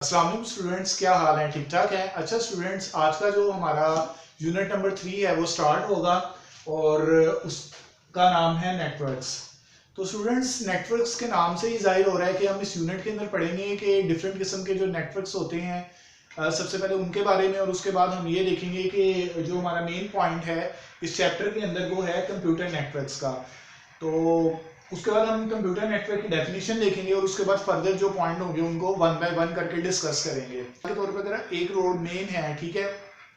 अस्सलाम वालेकुम स्टूडेंट्स, क्या हाल है? ठीक ठाक है। अच्छा स्टूडेंट्स, आज का जो हमारा यूनिट नंबर 3 है वो स्टार्ट होगा और उसका नाम है नेटवर्क्स। तो स्टूडेंट्स, नेटवर्क्स के नाम से ही जाहिर हो रहा है कि हम इस यूनिट के अंदर पढ़ेंगे कि डिफरेंट किस्म के जो नेटवर्क्स होते हैं, सबसे पहले उनके बारे में, और उसके बाद हम ये देखेंगे कि जो हमारा मेन पॉइंट है इस चैप्टर के अंदर वो है कंप्यूटर नेटवर्क्स का। तो उसके बाद हम कंप्यूटर नेटवर्क की डेफिनेशन देखेंगे और उसके बाद फर्दर जो पॉइंट होंगे उनको वन बाय वन करके डिस्कस करेंगे। के तौर पर अगर एक रोड मेन है, ठीक है,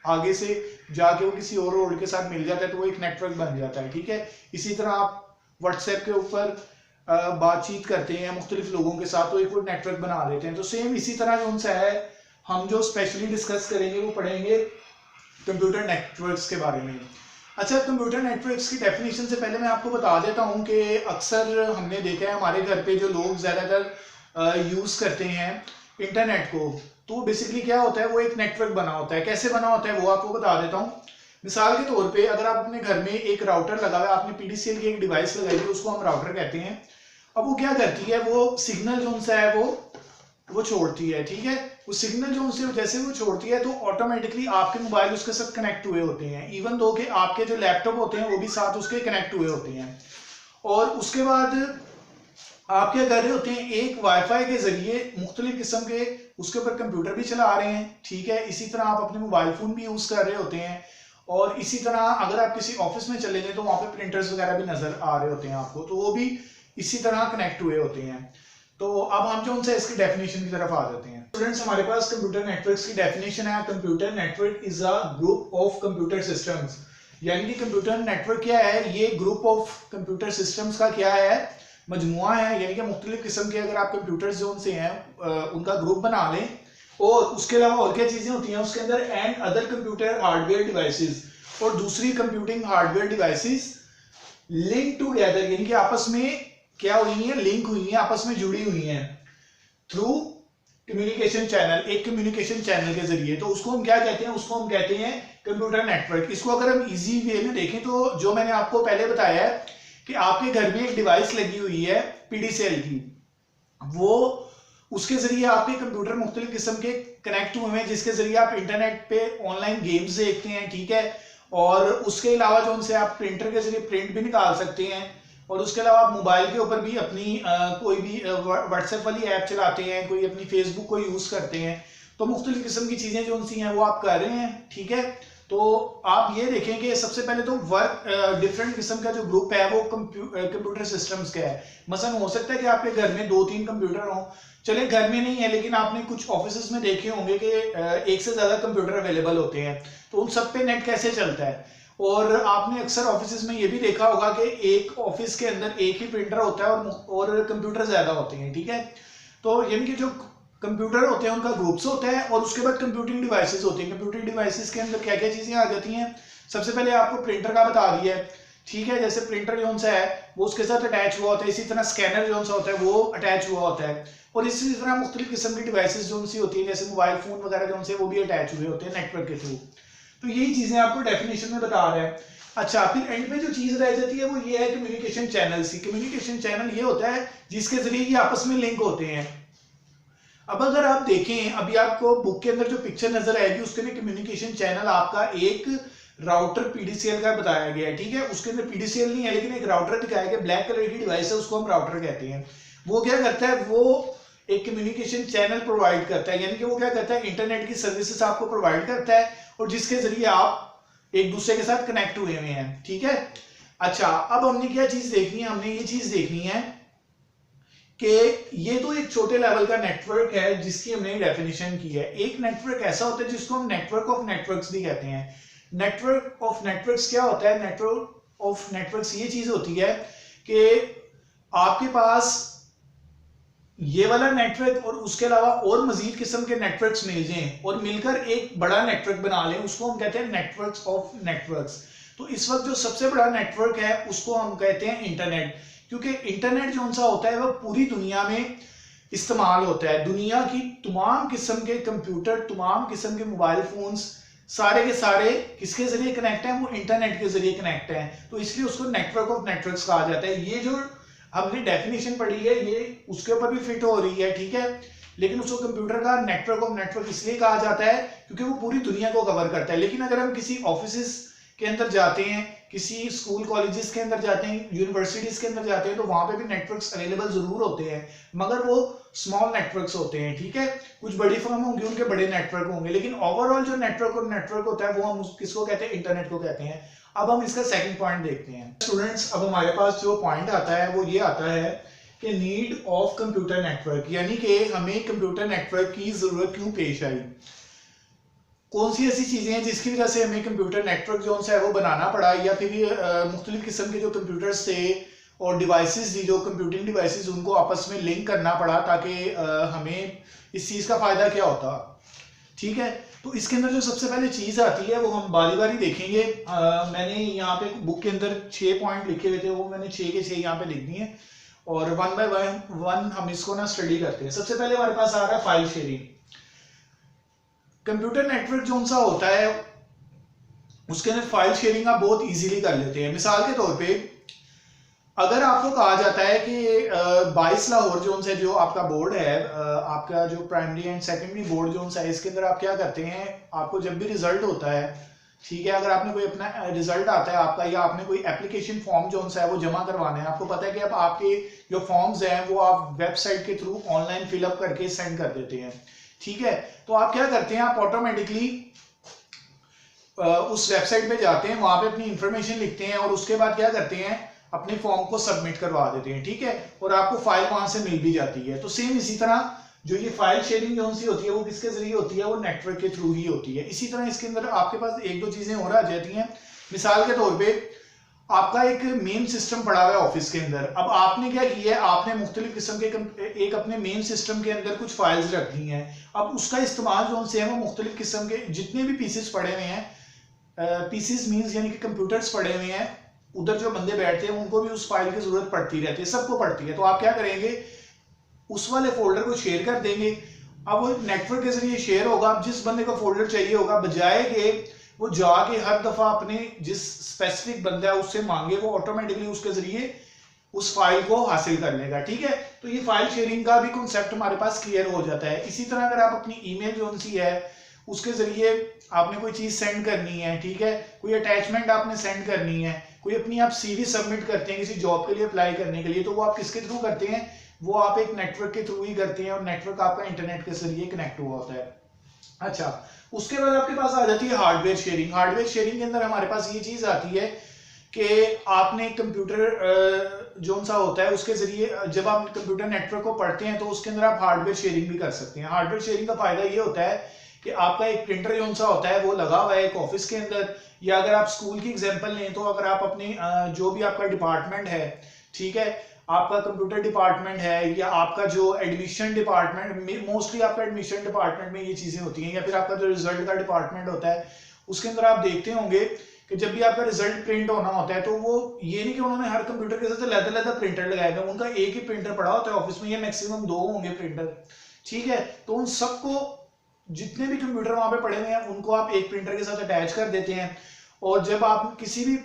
आगे से जाके वो किसी और रोड के साथ मिल जाता है तो वो एक नेटवर्क बन जाता है, ठीक है। इसी तरह आप व्हाट्सएप के ऊपर बातचीत करते हैं मुख्तलिफ लोगों के साथ तो एक वो नेटवर्क बना देते हैं। तो सेम इसी तरह जो उनसे है, हम जो स्पेशली डिस्कस करेंगे वो पढ़ेंगे कंप्यूटर नेटवर्क्स के बारे में। अच्छा, कंप्यूटर नेटवर्क्स की डेफिनेशन से पहले मैं आपको बता देता हूं कि अक्सर हमने देखा है हमारे घर पे जो लोग ज़्यादातर यूज़ करते हैं इंटरनेट को, तो बेसिकली क्या होता है, वो एक नेटवर्क बना होता है। कैसे बना होता है वो आपको बता देता हूँ। मिसाल के तौर पे अगर आप अपने घर में एक राउटर लगा हुआ है, आपने पीडीसीएल की एक डिवाइस लगाई है, उसको हम राउटर कहते हैं। अब वो क्या करती है, वो सिग्नल जो सा है वो छोड़ती है, ठीक है। वो सिग्नल जो उनसे जैसे वो छोड़ती है तो ऑटोमेटिकली आपके मोबाइल उसके साथ कनेक्ट हुए होते हैं, इवन दो कि आपके जो लैपटॉप होते हैं वो भी साथ उसके कनेक्ट हुए होते हैं। और उसके बाद आप क्या कर रहे होते हैं, एक वाईफाई के जरिए मुख्तलिफ किस्म के उसके ऊपर कंप्यूटर भी चला रहे हैं, ठीक है। इसी तरह आप अपने मोबाइल फोन भी यूज कर रहे होते हैं, और इसी तरह अगर आप किसी ऑफिस में चले जाए तो वहां पे प्रिंटर्स वगैरह भी नजर आ रहे होते हैं आपको, तो वो भी इसी तरह कनेक्ट हुए होते हैं। तो अब हम जो उनसे इसकी डेफिनेशन की तरफ आ जाते हैं। स्टूडेंट्स, हमारे पास कंप्यूटर नेटवर्क्स की डेफिनेशन है। Computer network is a group of computer systems. यानी कि कंप्यूटर नेटवर्क क्या है, ये ग्रुप ऑफ कंप्यूटर सिस्टम्स का क्या है, मजमुआ है। यानी कि मुख्तलिफ किस्म के अगर आप कंप्यूटर जोन से हैं उनका ग्रुप बना लें, और उसके अलावा और क्या चीजें होती हैं उसके अंदर, and other computer hardware devices, और दूसरी computing hardware devices link together, यानी कि आपस में क्या हुई है, लिंक हुई है, आपस में जुड़ी हुई हैं थ्रू कम्युनिकेशन चैनल, एक कम्युनिकेशन चैनल के जरिए। तो उसको हम क्या कहते हैं, उसको हम कहते हैं कंप्यूटर नेटवर्क। इसको अगर हम इजी वे में देखें तो जो मैंने आपको पहले बताया है कि आपके घर में एक डिवाइस लगी हुई है पीडीसीएल की, वो उसके जरिए आपके कंप्यूटर मुख्तलिफ किस्म के कनेक्ट हुए हैं, जिसके जरिए आप इंटरनेट पे ऑनलाइन गेम्स देखते हैं, ठीक है। और उसके अलावा जो उनसे आप प्रिंटर के जरिए प्रिंट भी निकाल सकते हैं, और उसके अलावा आप मोबाइल के ऊपर भी अपनी कोई भी व्हाट्सएप वाली ऐप चलाते हैं, कोई अपनी फेसबुक को यूज करते हैं। तो मुख्तलिफ किस्म की चीजें जो उनसी हैं वो आप कर रहे हैं, ठीक है। तो आप ये देखें कि सबसे पहले तो वर्क डिफरेंट किस्म का जो ग्रुप है वो कंप्यूटर सिस्टम्स का है। मसलन हो सकता है कि आपके घर में 2-3 कंप्यूटर हों, चले घर में नहीं है लेकिन आपने कुछ ऑफिस में देखे होंगे कि एक से ज्यादा कंप्यूटर अवेलेबल होते हैं, तो उन सब पे नेट कैसे चलता है। और आपने अक्सर ऑफिस में ये भी देखा होगा कि एक ऑफिस के अंदर एक ही प्रिंटर होता है और कंप्यूटर ज्यादा होते हैं, ठीक है। तो यानी कि जो कंप्यूटर होते हैं उनका ग्रुप्स होता है, और उसके बाद कंप्यूटिंग डिवाइसेस होते हैं। कंप्यूटिंग डिवाइसेस के अंदर क्या क्या चीजें आ जाती हैं, सबसे पहले आपको प्रिंटर का बता दिया है, ठीक है। जैसे प्रिंटर जो सा है वो उसके साथ अटैच हुआ होता है, इसी तरह स्कैनर जो सा होता है वो अटैच हुआ होता है, और इसी तरह मुख्तलिफ किस्म की डिवाइसेस जो सी होती है जैसे मोबाइल फोन वगैरह जो से वो भी अटैच हुए होते हैं नेटवर्क के थ्रू। तो यही चीजें आपको डेफिनेशन में बता रहा है। अच्छा, फिर एंड पे जो चीज रह जाती है वो ये है communication channel C. Communication channel ये होता है जिसके जरिए ये आपस में लिंक होते हैं। अब अगर आप देखें, अभी आपको बुक के अंदर जो पिक्चर नजर आएगी उसके अंदर कम्युनिकेशन चैनल आपका एक राउटर पीडीसीएल का बताया गया है, ठीक है। उसके अंदर पीडीसीएल नहीं है लेकिन एक राउटर दिखाया गया, ब्लैक कलर की डिवाइस है, उसको हम राउटर कहते हैं। वो क्या करता है, वो एक कम्युनिकेशन चैनल प्रोवाइड करता है, यानी कि वो क्या करता है, इंटरनेट की सर्विसेज आपको प्रोवाइड करता है, और जिसके जरिए आप एक दूसरे के साथ कनेक्ट हुए हुए हैं, ठीक है। अच्छा, अब हमने क्या चीज देखनी है, हमने ये चीज देखनी है कि ये तो एक छोटे लेवल का नेटवर्क है जिसकी हमने डेफिनेशन की है। एक नेटवर्क ऐसा होता है जिसको हम नेटवर्क ऑफ नेटवर्क्स भी कहते हैं। नेटवर्क ऑफ नेटवर्क्स क्या होता है, नेटवर्क ऑफ नेटवर्क्स ये चीज होती है कि आपके पास ये वाला नेटवर्क और उसके अलावा और मजीद किस्म के नेटवर्क्स मिल जाएं और मिलकर एक बड़ा नेटवर्क बना लें, उसको हम कहते हैं नेटवर्क्स ऑफ नेटवर्क्स। तो इस वक्त जो सबसे बड़ा नेटवर्क है उसको हम कहते हैं इंटरनेट, क्योंकि इंटरनेट जो सा होता है वह पूरी दुनिया में इस्तेमाल होता है। दुनिया की तमाम किस्म के कंप्यूटर, तमाम किस्म के मोबाइल फोन्स, सारे के सारे किसके जरिए कनेक्ट हैं, वो इंटरनेट के जरिए कनेक्ट हैं। तो इसलिए उसको नेटवर्क ऑफ नेटवर्क्स कहा जाता है। ये जो हमने डेफिनेशन पढ़ी है ये उसके ऊपर भी फिट हो रही है, ठीक है। लेकिन उसको कंप्यूटर का नेटवर्क ऑफ नेटवर्क इसलिए कहा जाता है क्योंकि वो पूरी दुनिया को कवर करता है। लेकिन अगर हम किसी ऑफिस के अंदर जाते हैं, किसी स्कूल कॉलेजेस के अंदर जाते हैं, यूनिवर्सिटीज के अंदर जाते हैं, तो वहां पे भी नेटवर्क्स अवेलेबल जरूर होते हैं, मगर वो स्मॉल नेटवर्क्स होते हैं, ठीक है। कुछ बड़ी फर्म होंगी, उनके बड़े नेटवर्क होंगे, लेकिन ओवरऑल जो नेटवर्क होता है वो हम किसको कहते हैं, इंटरनेट को कहते हैं। अब हम इसका सेकंड पॉइंट देखते हैं स्टूडेंट्स। अब हमारे पास जो पॉइंट आता है वो ये आता है कि नीड ऑफ कंप्यूटर नेटवर्क, यानी कि हमें कंप्यूटर नेटवर्क की जरूरत क्यों पेश आई। कौन सी ऐसी चीजें हैं जिसकी वजह से हमें कंप्यूटर नेटवर्क जो है वो बनाना पड़ा, या फिर मुख्तलिफ किस्म के जो कंप्यूटर्स थे और डिवाइसेस थी, जो कंप्यूटिंग डिवाइसेस, उनको आपस में लिंक करना पड़ा ताकि हमें इस चीज का फायदा क्या होता, ठीक है। तो इसके अंदर जो सबसे पहले चीज आती है वो हम बारी बारी देखेंगे। मैंने यहाँ पे बुक के अंदर 6 पॉइंट लिखे हुए थे, वो मैंने 6 के 6 यहाँ पे लिख दिए और वन बाय वन हम इसको ना स्टडी करते हैं। सबसे पहले हमारे पास आ रहा है फाइल शेयरिंग। कंप्यूटर नेटवर्क जो सा होता है उसके अंदर फाइल शेयरिंग आप बहुत इजीली कर लेते हैं। मिसाल के तौर पे अगर आपको कहा जाता है कि 22 लाहौर जो आपका बोर्ड है, आपका जो प्राइमरी एंड सेकेंडरी बोर्ड जो है, इसके अंदर आप क्या करते हैं, आपको जब भी रिजल्ट होता है, ठीक है, अगर आपने कोई अपना रिजल्ट आता है आपका, या आपने कोई एप्लीकेशन फॉर्म जो है वो जमा करवाना है, आपको पता है कि अब आपके जो फॉर्म्स हैं वो आप वेबसाइट के थ्रू ऑनलाइन फिलअप करके सेंड कर देते हैं, ठीक है। तो आप क्या करते हैं, आप ऑटोमेटिकली उस वेबसाइट पे जाते हैं, वहां पे अपनी इंफॉर्मेशन लिखते हैं और उसके बाद क्या करते हैं, अपने फॉर्म को सबमिट करवा देते हैं, ठीक है, और आपको फाइल वहां से मिल भी जाती है। तो सेम इसी तरह जो ये फाइल शेयरिंग जो सी होती है वो किसके जरिए होती है, वो नेटवर्क के थ्रू ही होती है। इसी तरह इसके अंदर आपके पास एक दो चीजें और आ जाती हैं। मिसाल के तौर पे आपका एक मेन सिस्टम पड़ा हुआ है ऑफिस के अंदर, अब आपने क्या किया है, आपने मुख्तलिफ किस्म के एक अपने मेन सिस्टम के अंदर कुछ फाइल्स रख दी हैं। अब उसका इस्तेमाल जो है वो मुख्तलिफ किस्म के जितने भी पीसेस पड़े हुए हैं, पीसेस मीन्स यानी कि कंप्यूटर्स पड़े हुए हैं, उधर जो बंदे बैठते हैं उनको भी उस फाइल की जरूरत पड़ती रहती है, सबको पड़ती है। तो आप क्या करेंगे, उस वाले फोल्डर को शेयर कर देंगे। अब वो नेटवर्क के जरिए शेयर होगा। अब जिस बंदे को फोल्डर चाहिए होगा, बजाय के वो जाके हर दफा अपने जिस स्पेसिफिक बंदा है उससे मांगे, वो ऑटोमेटिकली उसके जरिए उस फाइल को हासिल कर लेगा, ठीक है। तो ये फाइल शेयरिंग का भी कॉन्सेप्ट हमारे पास क्लियर हो जाता है। इसी तरह अगर आप अपनी ईमेल जो सी है उसके जरिए आपने कोई चीज सेंड करनी है, ठीक है, कोई अटैचमेंट आपने सेंड करनी है, कोई अपनी आप सीवी सबमिट करते हैं किसी जॉब के लिए अप्लाई करने के लिए, तो वो आप किसके थ्रू करते हैं, वो आप एक नेटवर्क के थ्रू ही करते हैं और नेटवर्क आपका इंटरनेट के जरिए कनेक्ट हुआ होता है। अच्छा, उसके बाद आपके पास आ जाती है हार्डवेयर शेयरिंग। हार्डवेयर शेयरिंग के अंदर हमारे पास ये चीज आती है कि आपने कंप्यूटर जो सा होता है उसके जरिए जब आप कंप्यूटर नेटवर्क को पढ़ते हैं तो उसके अंदर आप हार्डवेयर शेयरिंग भी कर सकते हैं। हार्डवेयर शेयरिंग का फायदा ये होता है कि आपका एक प्रिंटर जो सा होता है वो लगा हुआ है एक ऑफिस के अंदर, या अगर आप स्कूल की एग्जांपल लें तो अगर आप अपने जो भी आपका डिपार्टमेंट है, ठीक है, आपका कंप्यूटर डिपार्टमेंट है या आपका जो एडमिशन डिपार्टमेंट, मोस्टली आपका एडमिशन डिपार्टमेंट में ये चीजें होती हैं, या फिर आपका जो रिजल्ट का डिपार्टमेंट होता है उसके अंदर आप देखते होंगे कि जब भी आपका रिजल्ट प्रिंट होना होता है तो वो ये नहीं कि उन्होंने हर कंप्यूटर के साथ अलग-अलग प्रिंटर लगाए हैं, उनका एक ही प्रिंटर पड़ा होता है ऑफिस में, या मैक्सिमम 2 होंगे प्रिंटर, ठीक है। तो उन सबको जितने भी कंप्यूटर वहां पे पड़े हुए हैं उनको आप एक प्रिंटर के साथ अटैच कर देते हैं, और जब आप किसी भी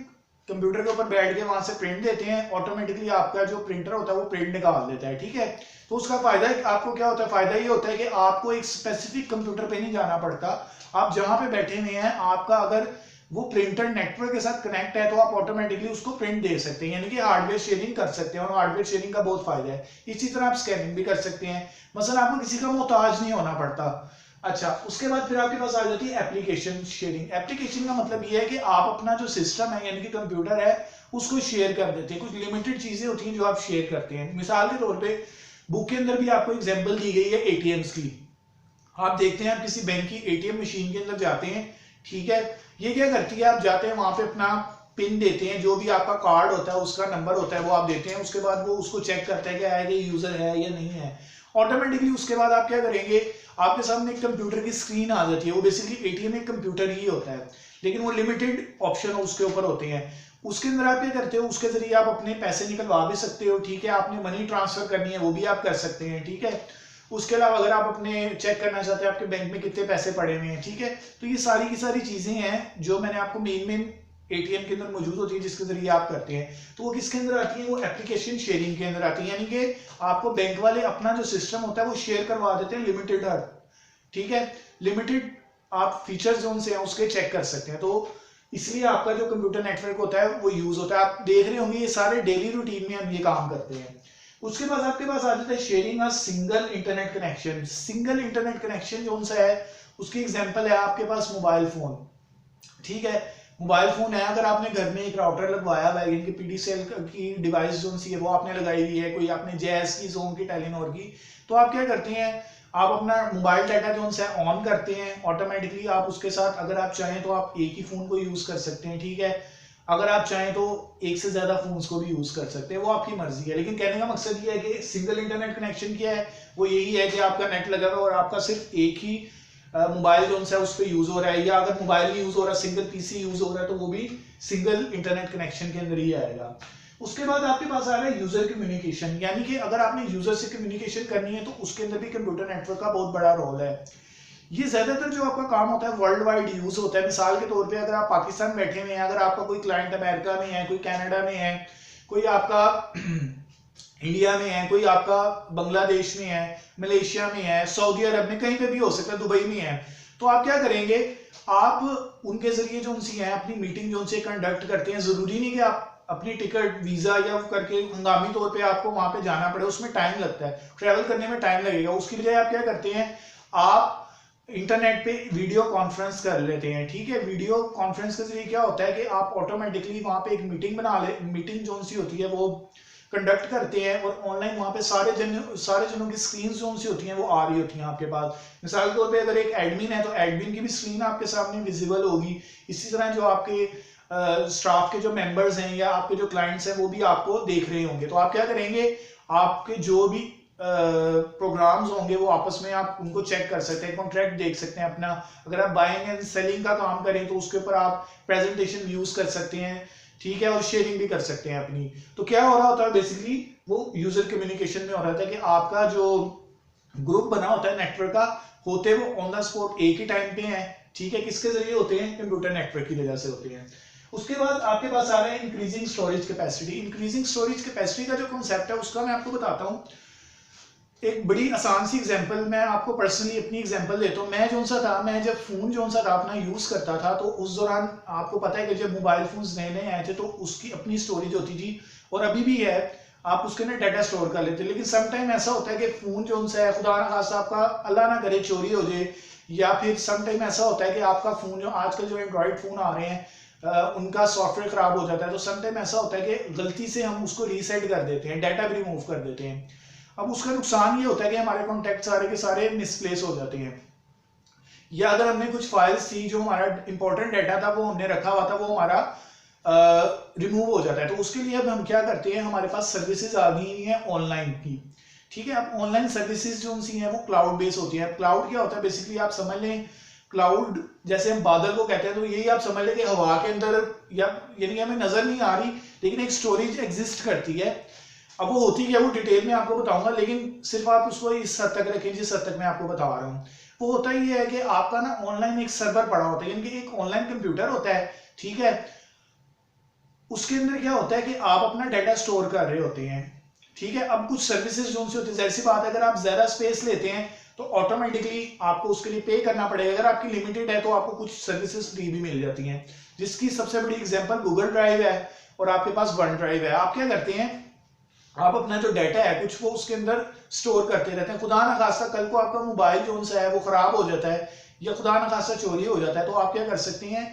कंप्यूटर के ऊपर बैठ के वहां से प्रिंट देते हैं, ऑटोमेटिकली आपका जो प्रिंटर होता है वो प्रिंट निकाल देता है, ठीक है। तो उसका फायदा आपको क्या होता है, फायदा ये होता है कि आपको एक स्पेसिफिक कंप्यूटर पे नहीं जाना पड़ता, आप जहां पे बैठे हुए हैं आपका अगर वो प्रिंटर नेटवर्क के साथ कनेक्ट है तो आप ऑटोमेटिकली उसको प्रिंट दे सकते हैं, यानी कि हार्डवेयर शेयरिंग कर सकते हैं, और हार्डवेयर शेयरिंग का बहुत फायदा है। इसी तरह आप स्कैनिंग भी कर सकते हैं, मसलन आपको किसी का मोहताज नहीं होना पड़ता। अच्छा, उसके बाद फिर आपके पास आ जाती है एप्लीकेशन शेयरिंग। एप्लीकेशन का मतलब ये है कि आप अपना जो सिस्टम है यानी कि कंप्यूटर है उसको शेयर कर देते हैं। कुछ लिमिटेड चीजें होती हैं जो आप शेयर करते हैं। मिसाल के तौर पे बुक के अंदर भी आपको एग्जांपल दी गई है एटीएम्स की। आप देखते हैं आप किसी बैंक की एटीएम मशीन के अंदर जाते हैं, ठीक है, ये क्या करती है, आप जाते हैं वहां पे अपना पिन देते हैं, जो भी आपका कार्ड होता है उसका नंबर होता है वो आप देते हैं, उसके बाद वो उसको चेक करता है कि आया कि यूजर है या नहीं है। ऑटोमेटिकली उसके बाद आप क्या करेंगे, आपके सामने एक कंप्यूटर की स्क्रीन आ जाती है। वो बेसिकली एटीएम एक कंप्यूटर ही होता है, लेकिन वो लिमिटेड ऑप्शन उसके ऊपर होते हैं। उसके अंदर आप क्या करते हो, उसके जरिए आप अपने पैसे निकलवा भी सकते हो, ठीक है, आपने मनी ट्रांसफर करनी है वो भी आप कर सकते हैं, ठीक है। उसके अलावा अगर आप अपने चेक करना चाहते हैं आपके बैंक में कितने पैसे पड़े हुए हैं, ठीक है। तो ये सारी की सारी चीजें हैं जो मैंने आपको मेन एटीएम के अंदर मौजूद होती है जिसके जरिए आप करते हैं, तो वो किसके अंदर आती है, वो एप्लीकेशन शेयरिंग के अंदर आती है। यानी कि आपको बैंक वाले अपना जो सिस्टम होता है वो शेयर करवा देते हैं लिमिटेड, ठीक है, लिमिटेड आप फीचर्स जो उनसे हैं उसके चेक कर सकते हैं। तो इसलिए आपका जो कंप्यूटर नेटवर्क होता है वो यूज होता है। आप देख रहे होंगे ये सारे डेली रूटीन में हम ये काम करते हैं। उसके बाद आपके पास आ जाता है sharing a single internet connection. Single internet connection जो सा है उसकी एग्जांपल है आपके पास मोबाइल फोन, ठीक है, मोबाइल फोन है, अगर आपने घर में एक राउटर लगवाया हुआ है, यानी कि पीडीसीएल की डिवाइस जो सी है वो आपने लगाई हुई है, कोई आपने जैस की, जोन की, टेलीनॉर की, तो आप क्या करते हैं, आप अपना मोबाइल डाटा जो है ऑन करते हैं ऑटोमेटिकली। आप उसके साथ अगर आप चाहें तो आप एक ही फोन को यूज कर सकते हैं, ठीक है, अगर आप चाहें तो एक से ज्यादा फोन्स को भी यूज कर सकते हैं, वो आपकी मर्जी है। लेकिन कहने का मकसद ये है कि सिंगल इंटरनेट कनेक्शन क्या है, वो यही है कि आपका नेट लगा हुआ है और आपका सिर्फ एक ही मोबाइल जो है उस पर यूज हो रहा है, या अगर मोबाइल नहीं यूज हो रहा, सिंगल पीसी यूज हो रहा है, तो वो भी सिंगल इंटरनेट कनेक्शन के अंदर ही आएगा। उसके बाद आपके पास आ रहा है यूजर कम्युनिकेशन, यानी कि अगर आपने यूजर से कम्युनिकेशन करनी है तो उसके अंदर भी कंप्यूटर नेटवर्क का बहुत बड़ा रोल है। ये ज्यादातर जो आपका काम होता है वर्ल्ड वाइड यूज होता है। मिसाल के तौर पे अगर आप पाकिस्तान बैठे हुए हैं, अगर आपका कोई क्लाइंट अमेरिका में है, कोई कनाडा में है, कोई आपका इंडिया में है, कोई आपका बांग्लादेश में है, मलेशिया में है, सऊदी अरब में, कहीं पे भी हो सकता है, दुबई में है, तो आप क्या करेंगे, आप उनके जरिए जो उनसे है अपनी मीटिंग जो उनसे कंडक्ट करते हैं। जरूरी नहीं कि आप अपनी टिकट वीजा या करके हंगामी तौर पे आपको वहां पे जाना पड़े, उसमें टाइम लगता है, ट्रैवल करने में टाइम लगेगा। उसकी बजाय आप क्या करते हैं, आप इंटरनेट पे वीडियो कॉन्फ्रेंस कर लेते हैं, ठीक है। वीडियो कॉन्फ्रेंस के जरिए क्या होता है कि आप ऑटोमेटिकली वहां पे एक मीटिंग बना ले, मीटिंग जो सी होती है वो कंडक्ट करते हैं और ऑनलाइन वहां पे सारे जनों की स्क्रीन जो सी होती हैं वो आ रही होती हैं आपके पास। मिसाल के तौर पे अगर एक एडमिन है तो एडमिन की भी स्क्रीन आपके सामने विजिबल होगी। इसी तरह जो आपके स्टाफ के जो मेंबर्स हैं या आपके जो क्लाइंट्स हैं वो भी आपको देख रहे होंगे। तो आप क्या करेंगे, आपके जो भी प्रोग्राम्स होंगे वो आपस में आप उनको चेक कर सकते हैं, कॉन्ट्रैक्ट देख सकते हैं अपना। अगर आप बाइंग एंड सेलिंग का काम करें तो उसके ऊपर आप प्रेजेंटेशन यूज कर सकते हैं, ठीक है, और शेयरिंग भी कर सकते हैं अपनी। तो क्या हो रहा होता है बेसिकली, वो यूजर कम्युनिकेशन में हो रहा था कि आपका जो ग्रुप बना होता है नेटवर्क का, होते वो ऑन द स्पॉट एक ही टाइम पे है, ठीक है, किसके जरिए होते हैं, कंप्यूटर नेटवर्क की वजह से होते हैं। उसके बाद आपके पास आ रहा है increasing storage capacity. Increasing storage capacity का जो कॉन्सेप्ट है उसका मैं आपको बताता हूँ। एक बड़ी आसान सी एग्जांपल मैं आपको पर्सनली अपनी एग्जांपल देता हूँ। मैं जब फोन अपना यूज करता था तो उस दौरान आपको पता है कि जब मोबाइल फोन्स नए नए आए थे तो उसकी अपनी स्टोरेज होती थी, और अभी भी है, आप उसके अंदर डाटा स्टोर कर लेते हैं। लेकिन सम टाइम ऐसा होता है कि फोन है, खुदा ना खास्ता आपका अल्लाह ना करे चोरी हो जाए, या फिर सम टाइम ऐसा होता है कि आपका फोन जो आजकल जो एंड्रॉइड फोन आ रहे हैं उनका सॉफ्टवेयर खराब हो जाता है। तो सम टाइम ऐसा होता है कि गलती से हम उसको रीसेट कर देते हैं, डाटा भी रिमूव कर देते हैं। अब उसका नुकसान ये होता है कि हमारे कॉन्टैक्ट सारे के सारे मिसप्लेस हो जाते हैं, या अगर हमने कुछ फाइल्स थी जो हमारा इंपॉर्टेंट डाटा था वो हमने रखा हुआ था, वो हमारा रिमूव हो जाता है। तो उसके लिए अब हम क्या करते हैं, हमारे पास सर्विसेज आ गई हैं ऑनलाइन की, ठीक है। अब ऑनलाइन सर्विसेज जो सी हैं वो क्लाउड बेस होती है। क्लाउड क्या होता है, बेसिकली आप समझ लें, क्लाउड जैसे हम बादल को कहते हैं, तो यही आप समझ लें कि हवा के अंदर, या यानी कि हमें नजर नहीं आ रही लेकिन एक स्टोरेज एग्जिस्ट करती है। अब वो होती है, वो डिटेल में आपको बताऊंगा, लेकिन सिर्फ आप उसको इस हद तक रखें जिस हद तक मैं आपको बता रहा हूँ। वो होता ही है कि आपका ना ऑनलाइन एक सर्वर पड़ा होता है, यानी कि एक ऑनलाइन कंप्यूटर होता है, ठीक है। उसके अंदर क्या होता है कि आप अपना डाटा स्टोर कर रहे होते हैं, ठीक है। अब कुछ सर्विसेज जो होती है, जाहिर सी बात है, अगर आप ज्यादा स्पेस लेते हैं तो ऑटोमेटिकली आपको उसके लिए पे करना पड़ेगा। अगर आपकी लिमिटेड है तो आपको कुछ सर्विसेज फ्री भी मिल जाती हैं, जिसकी सबसे बड़ी एग्जांपल गूगल ड्राइव है और आपके पास वन ड्राइव है। आप क्या करते हैं, आप अपना जो डाटा है कुछ वो उसके अंदर स्टोर करते रहते हैं। खुदा ना खास्ता कल को आपका मोबाइल जो है वो खराब हो जाता है, या खुदा ना खास्ता चोरी हो जाता है, तो आप क्या कर सकते हैं,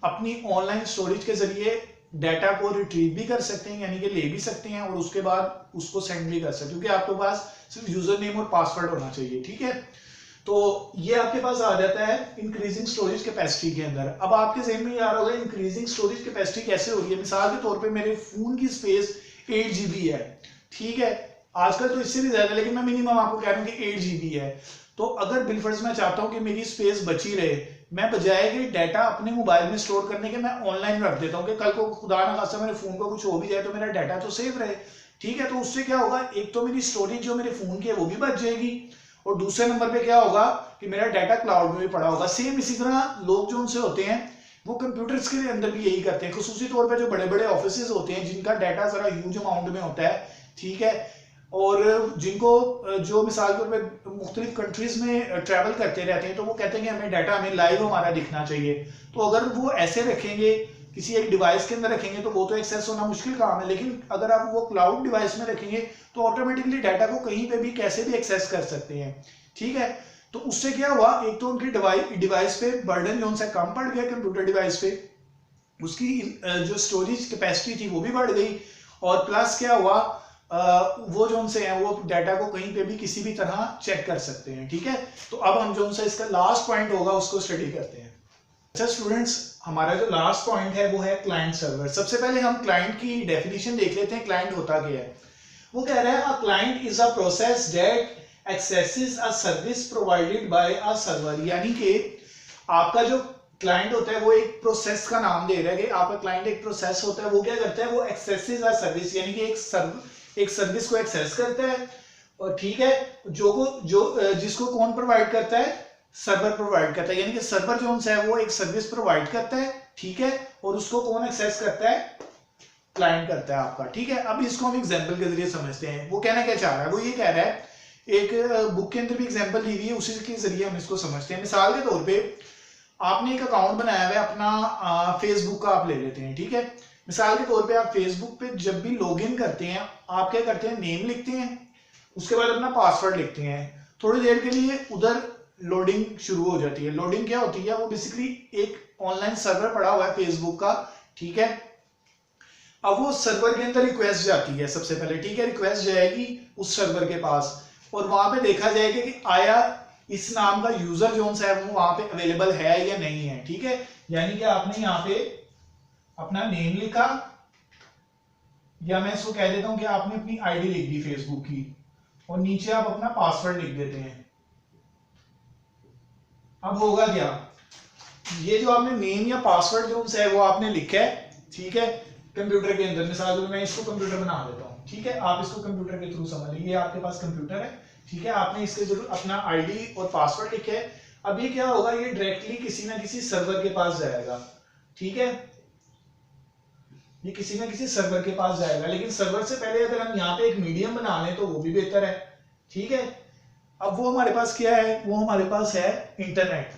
अपनी ऑनलाइन स्टोरेज के जरिए डाटा को रिट्रीव भी कर सकते हैं, यानी कि ले भी सकते हैं, और उसके बाद उसको सेंड भी कर सकते हैं, क्योंकि आपके पास सिर्फ यूजर नेम और पासवर्ड होना चाहिए, ठीक है। तो ये आपके पास आ जाता है इंक्रीजिंग स्टोरेज कैपेसिटी के अंदर। अब आपके ज़हन में यार होगा इंक्रीजिंग स्टोरेज कैपेसिटी कैसे हो रही है। मिसाल के तौर पे मेरे फोन की स्पेस 8 GB है, ठीक है, आजकल तो इससे भी ज्यादा, लेकिन मैं मिनिमम आपको कह रहा हूँ कि 8 GB है। तो अगर बिलफर्ज मैं चाहता हूँ कि मेरी स्पेस बची रहे, मैं बजाय कि डाटा अपने मोबाइल में स्टोर करने के मैं ऑनलाइन रख देता हूँ कि कल को खुदा ना खास्ता मेरे फोन को कुछ हो भी जाए तो मेरा डाटा तो सेव रहे, ठीक है। तो उससे क्या होगा, एक तो मेरी स्टोरेज जो मेरे फोन की है वो भी बच जाएगी, और दूसरे नंबर पे क्या होगा कि मेरा डाटा क्लाउड में भी पड़ा होगा। सेम इसी तरह लोग जो उनसे होते हैं वो कंप्यूटर्स के अंदर भी यही करते हैं, खुसूसी तौर पे जो बड़े बड़े ऑफिसेज होते हैं जिनका डाटा जरा ह्यूज अमाउंट में होता है, ठीक है, और जिनको जो मिसाल के तौर पे मुख्तलिफ कंट्रीज में ट्रैवल करते रहते हैं, तो वो कहते हैं कि हमें डाटा हमें लाइव हमारा दिखना चाहिए। तो अगर वो ऐसे रखेंगे किसी एक डिवाइस के अंदर रखेंगे तो वो तो एक्सेस होना मुश्किल काम है, लेकिन अगर आप वो क्लाउड डिवाइस में रखेंगे तो ऑटोमेटिकली डाटा को कहीं पे भी कैसे भी एक्सेस कर सकते हैं, ठीक है। तो उससे क्या हुआ, एक तो उनकी डिवाइस पे बर्डन जो उनसे कम पड़ गया, कंप्यूटर डिवाइस पे उसकी जो स्टोरेज कैपेसिटी थी वो भी बढ़ गई, और प्लस क्या हुआ, वो जो उनसे है वो डाटा को कहीं पे भी किसी भी तरह चेक कर सकते हैं, ठीक है। तो अब हम जो उनसे इसका लास्ट पॉइंट होगा उसको स्टडी करते हैं। अच्छा स्टूडेंट्स, हमारा जो लास्ट पॉइंट है वो है क्लाइंट सर्वर। सबसे पहले हम क्लाइंट की डेफिनेशन देख लेते हैं, क्लाइंट होता क्या है। वो कह रहा है a client is a process that axes a service provided by a server, यानी कि आपका जो क्लाइंट होता है वो एक प्रोसेस का नाम दे रहा है कि आपका क्लाइंट एक प्रोसेस होता है, वो क्या करता है, वो एक्सेसेस अ सर्विस, यानी कि एक सर्विस को एक्सेस करता है, और ठीक है, जिसको कौन प्रोवाइड करता है, सर्वर प्रोवाइड करता है, यानी कि सर्वर जो है वो एक सर्विस प्रोवाइड करता है, ठीक है, और उसको कौन एक्सेस करता है, क्लाइंट करता है आपका, ठीक है। अब इसको हम एग्जांपल के जरिए समझते हैं। वो कहना क्या चाह रहा है, वो ये कह रहा है, एक बुक के अंदर भी एग्जांपल दी हुई है, उसी के जरिए हम इसको समझते हैं। मिसाल के तौर पे आपने एक अकाउंट बनाया हुआ है अपना, फेसबुक का आप ले लेते हैं, ठीक है। मिसाल के तौर पे आप फेसबुक पे जब भी लॉग इन करते हैं, आप क्या करते हैं, नेम लिखते हैं, उसके बाद अपना पासवर्ड लिखते हैं, थोड़ी देर के लिए उधर लोडिंग शुरू हो जाती है। लोडिंग क्या होती है, वो बेसिकली एक ऑनलाइन सर्वर पड़ा हुआ है फेसबुक का, ठीक है। अब वो सर्वर के अंदर रिक्वेस्ट जाती है सबसे पहले, ठीक है, रिक्वेस्ट जाएगी उस सर्वर के पास, और वहां पे देखा जाएगा कि आया इस नाम का यूजर जो है वो वहां पे अवेलेबल है या नहीं है, ठीक है। यानी कि आपने यहाँ पे अपना नेम लिखा, या मैं इसको कह देता हूं कि आपने अपनी आईडी लिख दी फेसबुक की, और नीचे आप अपना पासवर्ड लिख देते हैं। अब होगा क्या, ये जो आपने नेम या पासवर्ड जो है वो आपने लिखा है, ठीक है, कंप्यूटर के अंदर। मिसाल मैं इसको कंप्यूटर बना देता हूँ, ठीक है, आप इसको कंप्यूटर के थ्रू समझ लीजिए, आपके पास कंप्यूटर है, ठीक है, आपने इसके जरूर अपना आईडी और पासवर्ड लिखा है। अब ये क्या होगा, ये डायरेक्टली किसी ना किसी सर्वर के पास जाएगा, ठीक है, ये किसी ना किसी सर्वर के पास जाएगा, लेकिन सर्वर से पहले अगर हम यहाँ पे एक मीडियम बना लें तो वो भी बेहतर है, ठीक है। अब वो हमारे पास क्या है, वो हमारे पास है इंटरनेट,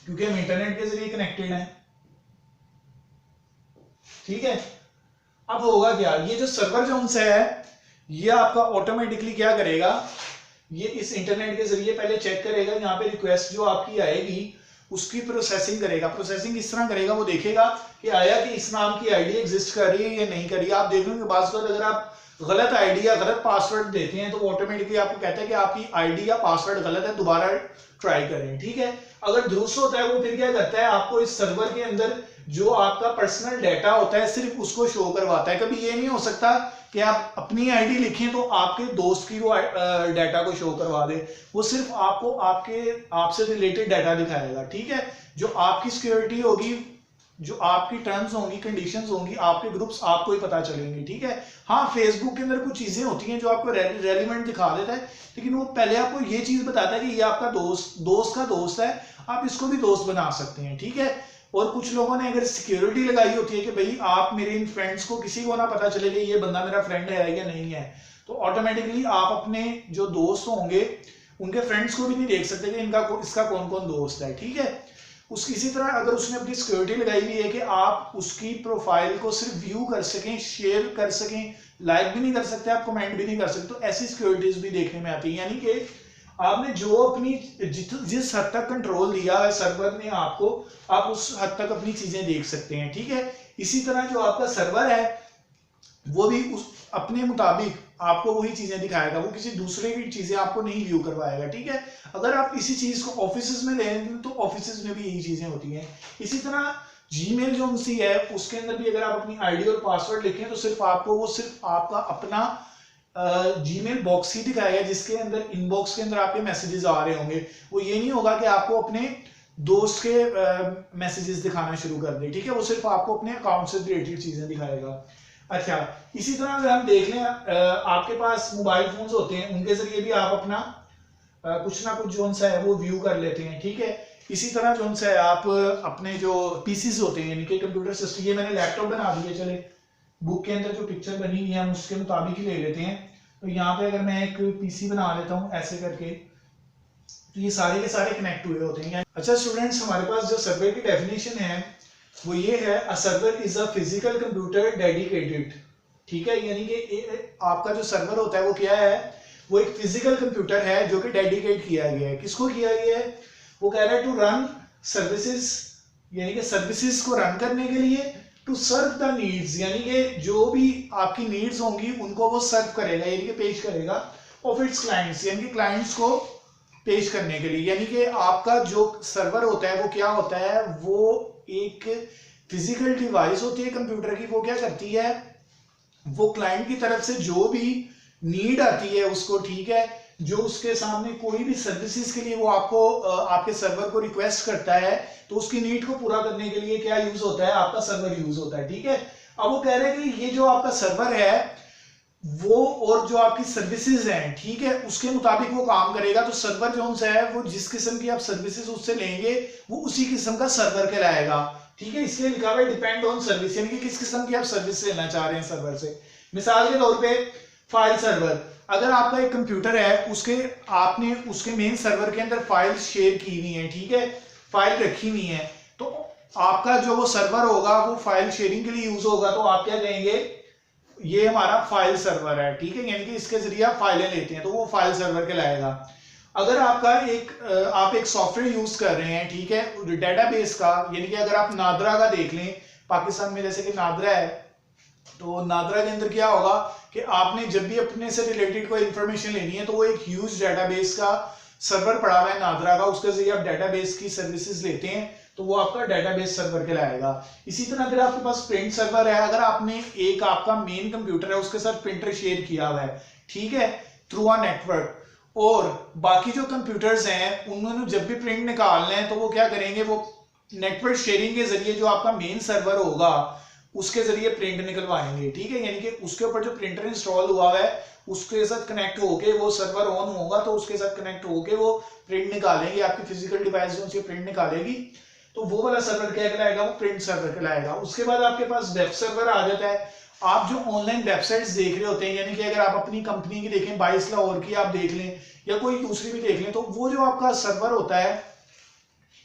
क्योंकि हम इंटरनेट के जरिए कनेक्टेड हैं, ठीक है। अब होगा क्या, ये जो सर्वर जो उनसे है ये आपका ऑटोमेटिकली क्या करेगा, ये इस इंटरनेट के जरिए पहले चेक करेगा, यहाँ पे रिक्वेस्ट जो आपकी आएगी उसकी प्रोसेसिंग करेगा। प्रोसेसिंग इस तरह करेगा, वो देखेगा कि आया कि इस नाम की आईडी एग्जिस्ट कर रही है या नहीं कर रही है। आप देख लेंगे बात अगर आप गलत आईडी या गलत पासवर्ड देते हैं तो वो ऑटोमेटिकली आपको कहता है कि आपकी आईडी या पासवर्ड गलत है, दोबारा ट्राई करें, ठीक है। अगर दुरुस्त होता है वो फिर क्या करता है, आपको इस सर्वर के अंदर जो आपका पर्सनल डाटा होता है सिर्फ उसको शो करवाता है। कभी ये नहीं हो सकता कि आप अपनी आईडी लिखें तो आपके दोस्त की वो डाटा को शो करवा दे, वो सिर्फ आपको आपसे रिलेटेड डाटा दिखाएगा, ठीक है। जो आपकी सिक्योरिटी होगी, जो आपकी टर्म्स होंगी, कंडीशंस होंगी, आपके ग्रुप्स आपको ही पता चलेंगे, ठीक है। हाँ, फेसबुक के अंदर कुछ चीजें होती हैं जो आपको रेलिवेंट दिखा देता है, लेकिन वो पहले आपको ये चीज बताता है कि ये आपका दोस्त का दोस्त है, आप इसको भी दोस्त बना सकते हैं, ठीक है। और कुछ लोगों ने अगर सिक्योरिटी लगाई होती है कि भाई आप मेरे इन फ्रेंड्स को किसी को ना पता चले कि ये बंदा मेरा फ्रेंड है या नहीं है, तो ऑटोमेटिकली आप अपने जो दोस्त होंगे उनके फ्रेंड्स को भी नहीं देख सकते कि इसका कौन कौन दोस्त है, ठीक है। इसी तरह अगर उसने अपनी सिक्योरिटी लगाई हुई है कि आप उसकी प्रोफाइल को सिर्फ व्यू कर सकें, शेयर कर सकें, लाइक भी नहीं कर सकते, आप कमेंट भी नहीं कर सकते, तो ऐसी सिक्योरिटीज भी देखने में आती है। यानी कि आपने जो अपनी जिस हद तक कंट्रोल दिया है सर्वर ने आपको, आप उस हद तक अपनी चीजें देख सकते हैं, ठीक है। इसी तरह जो आपका सर्वर है वो भी अपने मुताबिक आपको वही चीजें दिखाएगा, वो किसी दूसरे की चीजें आपको नहीं व्यू करवाएगा, ठीक है। अगर आप इसी चीज को ऑफिस में लेंगे तो ऑफिस में भी यही चीजें होती हैं। इसी तरह जीमेल जो उनसी है उसके अंदर भी अगर आप अपनी आईडी और पासवर्ड लिखें तो सिर्फ आपका अपना जीमेल बॉक्स ही दिखाएगा जिसके अंदर इनबॉक्स के अंदर आपके मैसेजेस आ रहे होंगे। वो ये नहीं होगा कि आपको अपने दोस्त के मैसेजेस दिखाना शुरू कर दे, ठीक है। वो सिर्फ आपको अपने अकाउंट से रिलेटेड चीजें दिखाएगा। अच्छा, इसी तरह अगर हम देख लें, आपके पास मोबाइल फोन्स होते हैं, उनके जरिए भी आप अपना कुछ ना कुछ जो सा है वो व्यू कर लेते हैं, ठीक है। इसी तरह जो उनसे आप अपने जो पीसीज होते हैं यानी कि कंप्यूटर सिस्टम, ये मैंने लैपटॉप बना दिया, चले बुक के अंदर जो पिक्चर बनी हुई है हम उसके मुताबिक ही ले लेते हैं। तो यहाँ पे अगर मैं एक पीसी बना लेता हूँ ऐसे करके, तो ये सारे के सारे कनेक्ट हुए होते हैं। अच्छा स्टूडेंट्स, हमारे पास जो सर्वर की डेफिनेशन है वो ये है, a server is a physical computer dedicated. ठीक है, यानी कि आपका जो सर्वर होता है वो क्या है, वो एक फिजिकल कंप्यूटर है जो कि डेडिकेट किया गया है। किसको किया गया है, वो कह रहा है टू रन सर्विसेज, यानी कि सर्विसेज को रन करने के लिए, टू सर्व द नीड्स, यानी कि जो भी आपकी नीड्स होंगी उनको वो सर्व करेगा, यानी कि पेश करेगा, ऑफ इट्स क्लाइंट्स, यानी कि क्लाइंट्स को पेश करने के लिए। यानी कि आपका जो सर्वर होता है वो क्या होता है, वो एक फिजिकल डिवाइस होती है कंप्यूटर की, वो क्या करती है, वो क्लाइंट की तरफ से जो भी नीड आती है उसको, ठीक है, जो उसके सामने कोई भी सर्विसेज के लिए वो आपको आपके सर्वर को रिक्वेस्ट करता है, तो उसकी नीड को पूरा करने के लिए क्या यूज होता है, आपका सर्वर यूज होता है। ठीक है, अब वो कह रहे हैं कि ये जो आपका सर्वर है वो और जो आपकी सर्विसेज हैं, ठीक है, उसके मुताबिक वो काम करेगा। तो सर्वर जो है वो जिस किस्म की आप सर्विसेज उससे लेंगे वो उसी किस्म का सर्वर कहलाएगा। ठीक है, इसलिए लिखा हुआ है डिपेंड ऑन सर्विस, यानी कि किस किस्म की आप सर्विस लेना चाह रहे हैं सर्वर से। मिसाल के तौर पे फाइल सर्वर, अगर आपका एक कंप्यूटर है उसके आपने उसके मेन सर्वर के अंदर फाइल शेयर की हुई है, ठीक है, फाइल रखी हुई है, तो आपका जो वो सर्वर होगा वो फाइल शेयरिंग के लिए यूज होगा, तो आप क्या कहेंगे, ये हमारा फाइल सर्वर है। ठीक है, यानी कि इसके जरिए आप फाइलें लेते हैं, तो वो फाइल सर्वर कहलाएगा। अगर आपका आप एक सॉफ्टवेयर यूज कर रहे हैं, ठीक है, डेटाबेस का, यानी कि अगर आप नादरा का देख लें, पाकिस्तान में जैसे कि नादरा है, तो नादरा के अंदर क्या होगा कि आपने जब भी अपने से रिलेटेड कोई इंफॉर्मेशन लेनी है तो वो एक ह्यूज डेटाबेस का सर्वर पड़ा हुआ है नादरा का, उसके जरिए आप डेटाबेस की सर्विसेज लेते हैं, तो वो आपका डेटाबेस सर्वर कहलाएगा। इसी तरह अगर आपके पास प्रिंट सर्वर है, अगर आपने एक आपका मेन कंप्यूटर है उसके साथ प्रिंटर शेयर किया हुआ है, ठीक है, थ्रू अ नेटवर्क, और बाकी जो कंप्यूटर्स हैं उन्होंने जब भी प्रिंट निकालना है तो वो क्या करेंगे, वो नेटवर्क शेयरिंग के जरिए जो आपका मेन सर्वर होगा उसके जरिए प्रिंट निकलवाएंगे। ठीक है, यानी कि उसके ऊपर जो प्रिंटर इंस्टॉल हुआ है उसके साथ कनेक्ट होके वो सर्वर ऑन होगा, तो उसके साथ कनेक्ट होके वो प्रिंट निकालेंगे, आपकी फिजिकल डिवाइस जो प्रिंट निकालेगी, तो वो वाला सर्वर क्या कहलाएगा, वो प्रिंट सर्वर कहलाएगा। उसके बाद आपके पास वेब सर्वर आ जाता है। आप जो ऑनलाइन वेबसाइट्स देख रहे होते हैं, यानी कि अगर आप अपनी कंपनी की देखें, 22 लाहौर की आप देख लें या कोई दूसरी भी देख लें, तो वो जो आपका सर्वर होता है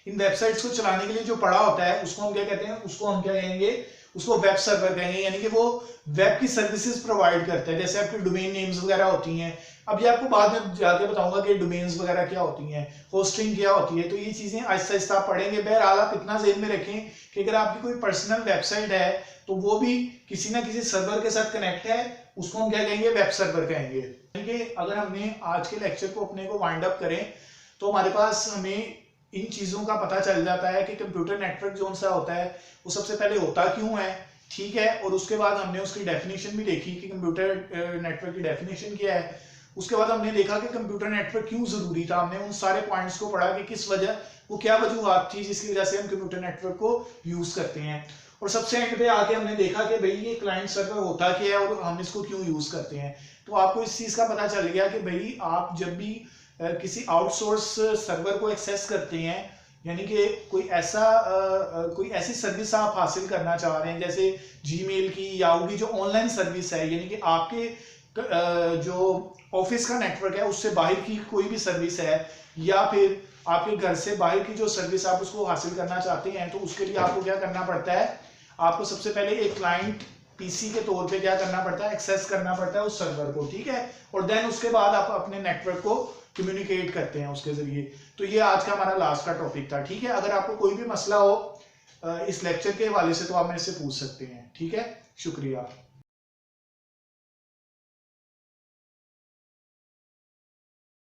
इन वेबसाइट्स को चलाने के लिए जो पड़ा होता है उसको हम क्या कहते हैं, उसको हम क्या कहेंगे, उसको वेब सर्वर कहेंगे, यानी कि वो वेब की सर्विसेज प्रोवाइड करता है। जैसे आपकी डोमेन नेम्स वगैरह होती हैं, अब ये आपको बाद में जाके बताऊंगा कि डोमेन्स वगैरह क्या होती हैं, होस्टिंग क्या होती है, तो ये चीजें आहिस्ता आहिस्ता आप पढ़ेंगे। बहरहाल आप इतना ज़हन में रखें कि अगर आपकी कोई पर्सनल वेबसाइट है तो वो भी किसी ना किसी सर्वर के साथ कनेक्ट है, उसको हम क्या कहेंगे, वेब सर्वर कहेंगे। यानी कि अगर हमने आज के लेक्चर को अपने को वाइंड अप करें तो हमारे पास हमें इन चीजों का पता चल जाता है कि कंप्यूटर नेटवर्क जो सा होता है वो सबसे पहले होता क्यों है, ठीक है, और उसके बाद हमने उसकी डेफिनेशन भी देखी कि कंप्यूटर नेटवर्क की डेफिनेशन क्या है। उसके बाद हमने देखा कि कंप्यूटर नेटवर्क क्यों जरूरी था, हमने उन सारे पॉइंट्स को पढ़ा कि किस वजह, वो क्या वजूहत थी जिसकी वजह से हम कंप्यूटर नेटवर्क को यूज करते हैं, और सबसे एंड पे आके हमने देखा कि भाई ये क्लाइंट सर्वर होता क्या है और हम इसको क्यों यूज करते हैं। तो आपको इस चीज का पता चल गया कि भाई आप जब भी किसी आउटसोर्स सर्वर को एक्सेस करते हैं, यानी कि कोई ऐसी सर्विस आप हासिल करना चाह रहे हैं, जैसे जीमेल की, याहू की जो ऑनलाइन सर्विस है, यानी कि आपके जो ऑफिस का नेटवर्क है उससे बाहर की कोई भी सर्विस है, या फिर आपके घर से बाहर की जो सर्विस आप उसको हासिल करना चाहते हैं, तो उसके लिए आपको क्या करना पड़ता है, आपको सबसे पहले एक क्लाइंट पीसी के तौर पे क्या करना पड़ता है, एक्सेस करना पड़ता है उस सर्वर को, ठीक है, और देन उसके बाद आप अपने नेटवर्क को कम्युनिकेट करते हैं उसके जरिए। तो ये आज का हमारा लास्ट का टॉपिक था, ठीक है। अगर आपको कोई भी मसला हो इस लेक्चर के हवाले से तो आप मेरे से पूछ सकते हैं, ठीक है। शुक्रिया।